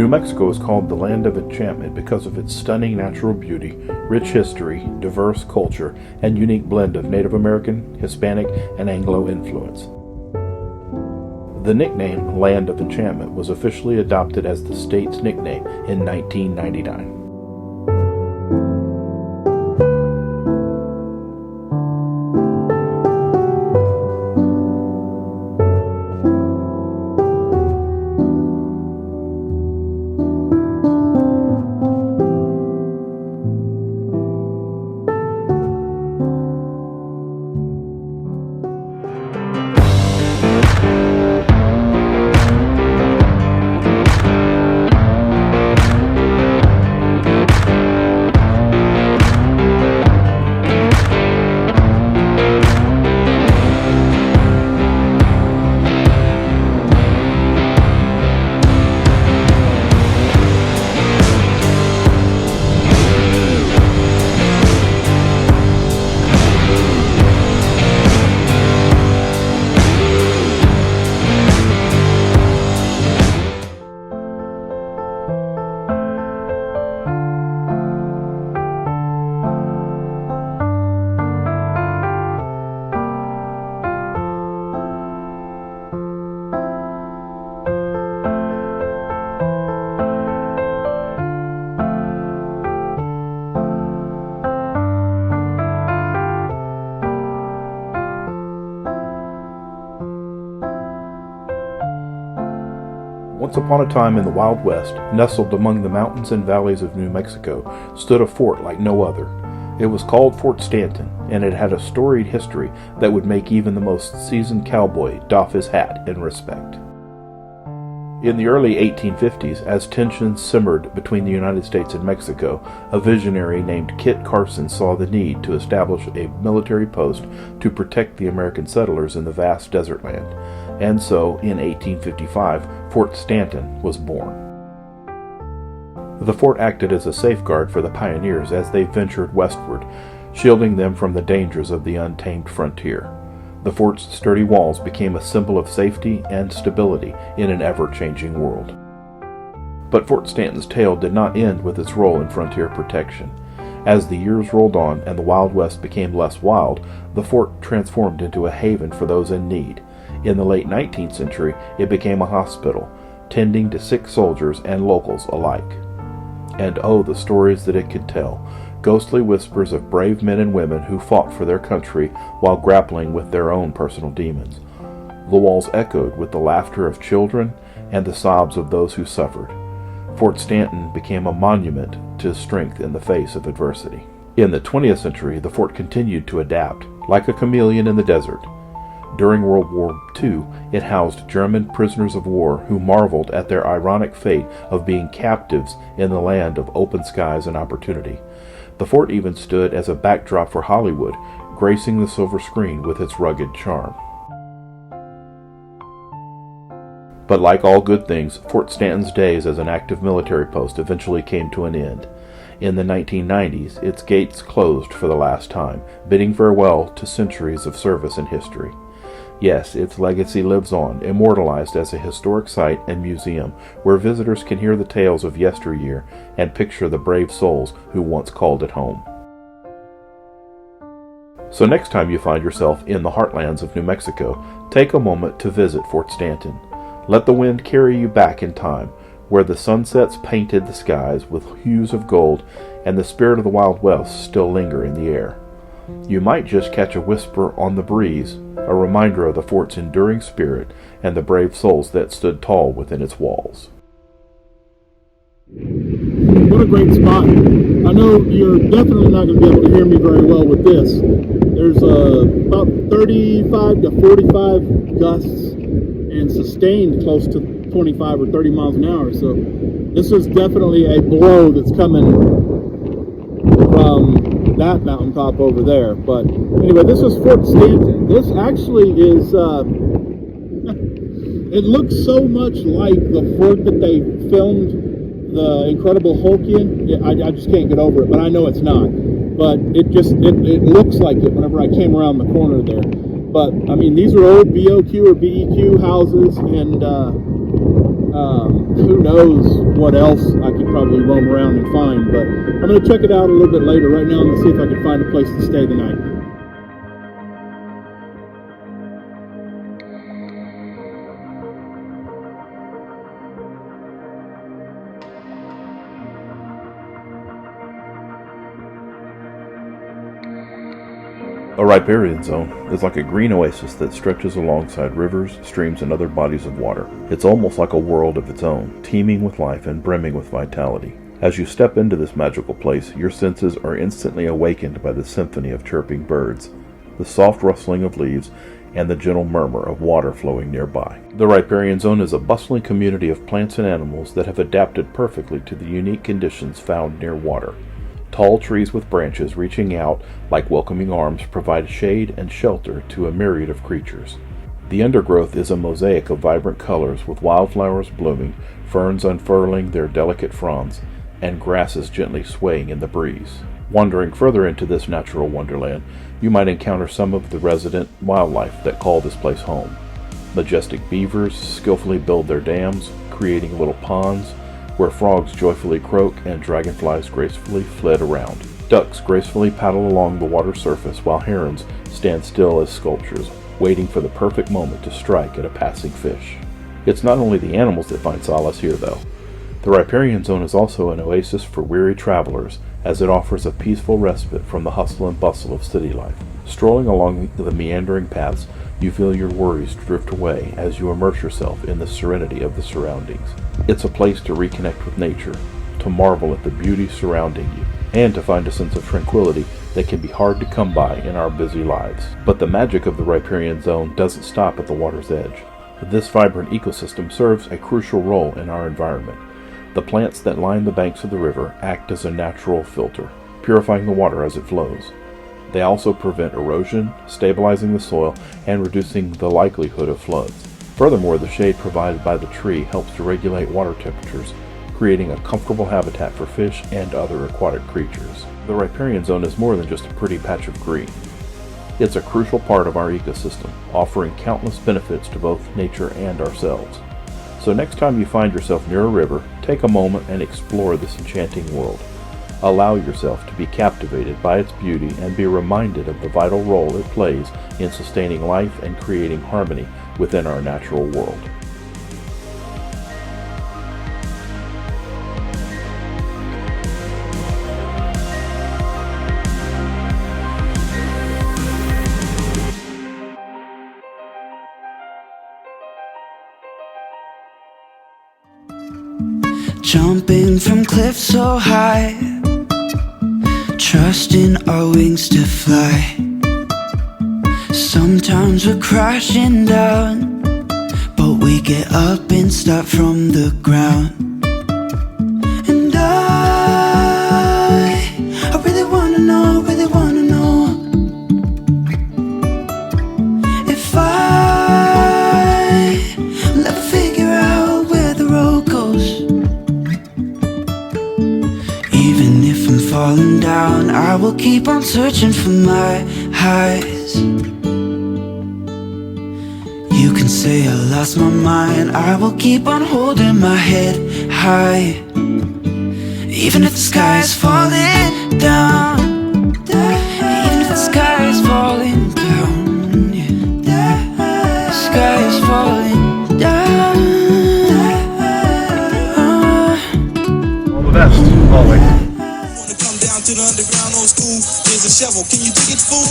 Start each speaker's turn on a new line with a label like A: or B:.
A: New Mexico is called the Land of Enchantment because of its stunning natural beauty, rich history, diverse culture, and unique blend of Native American, Hispanic, and Anglo influence. The nickname Land of Enchantment was officially adopted as the state's nickname in 1999. Once upon a time in the Wild West, nestled among the mountains and valleys of New Mexico, stood a fort like no other. It was called Fort Stanton, and it had a storied history that would make even the most seasoned cowboy doff his hat in respect. In the early 1850s, as tensions simmered between the United States and Mexico, a visionary named Kit Carson saw the need to establish a military post to protect the American settlers in the vast desert land. And so, in 1855, Fort Stanton was born. The fort acted as a safeguard for the pioneers as they ventured westward, shielding them from the dangers of the untamed frontier. The fort's sturdy walls became a symbol of safety and stability in an ever-changing world. But Fort Stanton's tale did not end with its role in frontier protection. As the years rolled on and the Wild West became less wild, the fort transformed into a haven for those in need. In the late 19th century, it became a hospital, tending to sick soldiers and locals alike. And oh, the stories that it could tell. Ghostly whispers of brave men and women who fought for their country while grappling with their own personal demons. The walls echoed with the laughter of children and the sobs of those who suffered. Fort Stanton became a monument to strength in the face of adversity. In the 20th century, the fort continued to adapt, like a chameleon in the desert. During World War II, it housed German prisoners of war who marveled at their ironic fate of being captives in the land of open skies and opportunity. The fort even stood as a backdrop for Hollywood, gracing the silver screen with its rugged charm. But like all good things, Fort Stanton's days as an active military post eventually came to an end. In the 1990s, its gates closed for the last time, bidding farewell to centuries of service and history. Yes, its legacy lives on, immortalized as a historic site and museum where visitors can hear the tales of yesteryear and picture the brave souls who once called it home. So next time you find yourself in the heartlands of New Mexico, take a moment to visit Fort Stanton. Let the wind carry you back in time, where the sunsets painted the skies with hues of gold and the spirit of the Wild West still linger in the air. You might just catch a whisper on the breeze, a reminder of the fort's enduring spirit and the brave souls that stood tall within its walls.
B: What a great spot. I know you're definitely not going to be able to hear me very well with this. There's about 35 to 45 gusts and sustained close to 25 or 30 miles an hour. So this is definitely a blow that's coming from that mountaintop over there. But anyway, this is Fort Stanton. This actually is, it looks so much like the fort that they filmed The Incredible Hulk in. I just can't get over it, but I know it's not. But it looks like it whenever I came around the corner there. But I mean, these are old BOQ or BEQ houses, and Who knows what else I could probably roam around and find, but I'm going to check it out a little bit later. Right now I'm going to see if I can find a place to stay the night.
A: A riparian zone is like a green oasis that stretches alongside rivers, streams, and other bodies of water. It's almost like a world of its own, teeming with life and brimming with vitality. As you step into this magical place, your senses are instantly awakened by the symphony of chirping birds, the soft rustling of leaves, and the gentle murmur of water flowing nearby. The riparian zone is a bustling community of plants and animals that have adapted perfectly to the unique conditions found near water. Tall trees with branches reaching out like welcoming arms provide shade and shelter to a myriad of creatures. The undergrowth is a mosaic of vibrant colors with wildflowers blooming, ferns unfurling their delicate fronds, and grasses gently swaying in the breeze. Wandering further into this natural wonderland, you might encounter some of the resident wildlife that call this place home. Majestic beavers skillfully build their dams, creating little ponds, where frogs joyfully croak and dragonflies gracefully flit around. Ducks gracefully paddle along the water surface while herons stand still as sculptures, waiting for the perfect moment to strike at a passing fish. It's not only the animals that find solace here, though. The riparian zone is also an oasis for weary travelers, as it offers a peaceful respite from the hustle and bustle of city life. Strolling along the meandering paths, you feel your worries drift away as you immerse yourself in the serenity of the surroundings. It's a place to reconnect with nature, to marvel at the beauty surrounding you, and to find a sense of tranquility that can be hard to come by in our busy lives. But the magic of the riparian zone doesn't stop at the water's edge. This vibrant ecosystem serves a crucial role in our environment. The plants that line the banks of the river act as a natural filter, purifying the water as it flows. They also prevent erosion, stabilizing the soil, and reducing the likelihood of floods. Furthermore, the shade provided by the tree helps to regulate water temperatures, creating a comfortable habitat for fish and other aquatic creatures. The riparian zone is more than just a pretty patch of green. It's a crucial part of our ecosystem, offering countless benefits to both nature and ourselves. So next time you find yourself near a river, take a moment and explore this enchanting world. Allow yourself to be captivated by its beauty and be reminded of the vital role it plays in sustaining life and creating harmony within our natural world.
C: Jumping from cliffs so high, trusting our wings to fly. Sometimes we're crashing down, but we get up and start from the ground. And I really wanna know, if I'll ever figure out where the road goes. Even if I'm falling down, I will keep on searching for my highs. You can say I lost my mind, I will keep on holding my head high. Even if the sky is falling down, even if the sky is falling down, yeah. The sky is falling down.
A: All the best, always.
D: Wanna come down to the underground old school? Here's a shovel, can you dig it, fool?